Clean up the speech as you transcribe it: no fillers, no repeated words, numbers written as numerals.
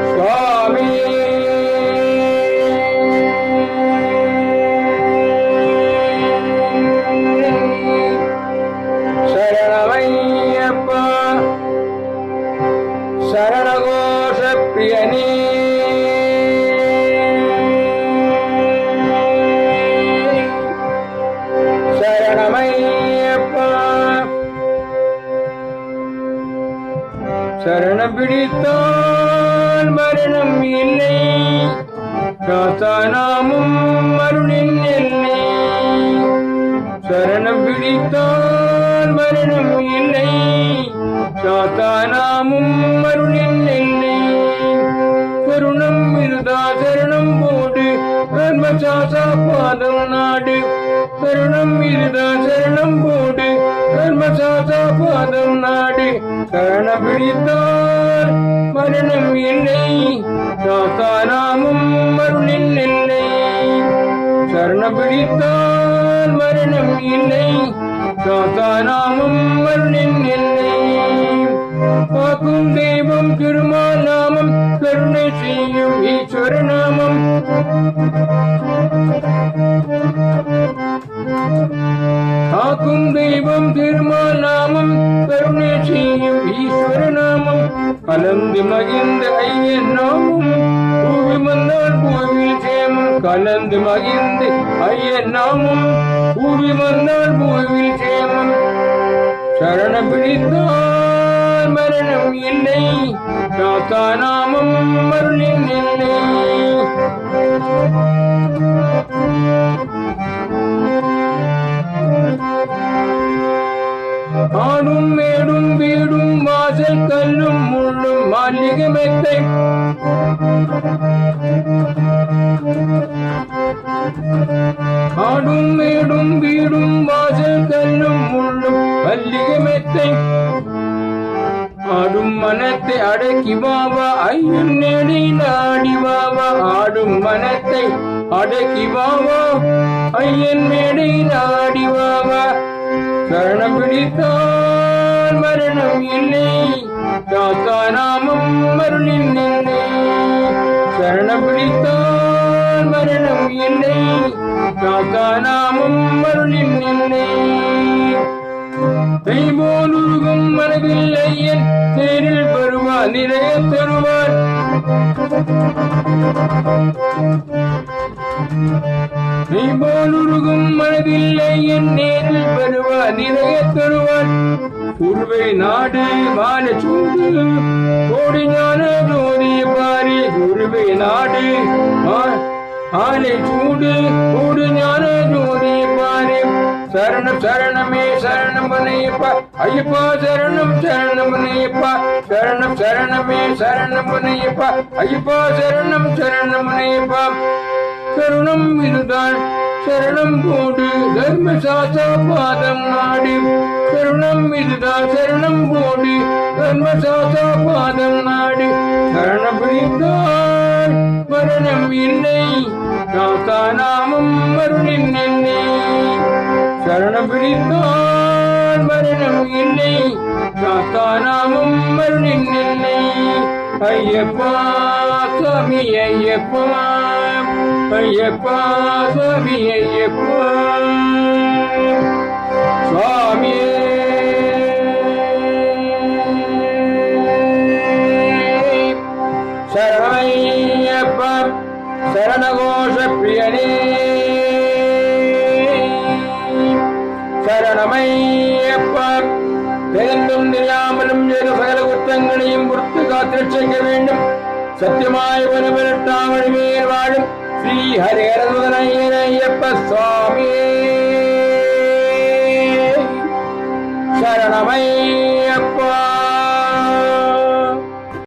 சுவாமி சரணமையப்பா சரணகோஷ பிரியனே சரணமையப்பா சரணம் பிடித்தால் மரணம் இல்லை சாத்தானாமும் அருளின் எல்லை சரணம் பிடித்தால் மரணம் இல்லை சாத்தானாமும் அருளின் எல்லை கருணம் இருதா சரணம் போடு கர்மசாசா பாதம் நாடு கருணம் இருதா சரணம் போடு கர்மசாசா பாதம் நாடு சரணம் பிடித்தால் மரணம் இல்லை சாத்தானாமும் அருளின் இல்லை சரணம் பிடித்தால் மரணம் இல்லை சாத்தானாமும் அருளின் இல்லை காக்கும் தெய்வம் திருமால் நாமம் கருணை செய்யும் ஈஸ்வர நாமம் காக்கும் தெய்வம் திருமால் நாமம் கருணை செய்யும் ஈஸ்வர நாமம் கலந்து மகிழ்ந்த ஐயன் நாமம் பூவி வந்தால் பூவில் சேமம் கலந்து மகிழ்ந்த ஐயன் நாமம் பூவி வந்தால் பூவில் சேமம் சரண பிடித்தால் மரணம் இல்லை சாத்தானாமம் அருளின் இல்லை ஆடும் மேடும் வீடும் வாசல் கல்லும் முள்ளும் மாளிகை மெத்தை ஆடும் மேடும் வீடும் வாசல் கல்லும் முள்ளும் மல்லிகை மெத்தை ஆடும் மனத்தை அடக்கி வாவா ஐயன் நேடி நாடி வாவா ஆடும் மனத்தை அடக்கி வாவா ஐயன் மேடை நாடி வாவா சரணம் பிடித்தால் மரணம் இல்லை சாத்தானாமம் அருளின் இல்லை சரணம் பிடித்தால் மரணம் இல்லை சாத்தானாமம் அருளின் இல்லை கைபோல் உருகும் மனதில் ஐயன் தேரில் வருவார் நிறைய தருவார் கைபோல் உருகும் மனதில் ஐயன் நேரில் வருவார் நிறைய தருவார் குருவை நாடு மாலை சூடு கோடி ஞான ஜோதி பாரி குருவை நாடு மாலை சூடு கோடி ஞான ஜோதி பாரி சரணம் சரணமே சரணம் பனையப்பா ஐயப்பா சரணம் சரணம் பனையப்பா சரணம் சரணமே சரணம் பனையப்பா ஐயப்பா சரணம் சரணம் பனையப்பா சரணம் இதுதான் சரணம் போடு தர்மசாசா பாதம் நாடு சரணம் இதுதான் சரணம் போடு தர்மசாசா பாதம் நாடு சரணம் பிடித்தால் மரணம் இல்லை சாத்தானாமம் அருளின் இல்லை சரணம் பிடித்தால் மரணம் இல்லை சாத்தானாமம் அருளின் இல்லை ஐயப்பா சுவாமி ஐயப்பா ஐயப்பா சுவாமி ஐயப்பா சுவாமி சரணையப்பா சரணகோஷ பிரியனே சரணமையப்பா தெரிந்தும் தெரியாமலும் ஏதோ சகல குற்றங்களையும் பொறுத்து காத்திருச்செங்க வேண்டும் சத்தியமாய் வனவரட்டாமணி மேல் வாழும் ஸ்ரீ ஹரிஹரசுதனையப்ப சுவாமி சரணமை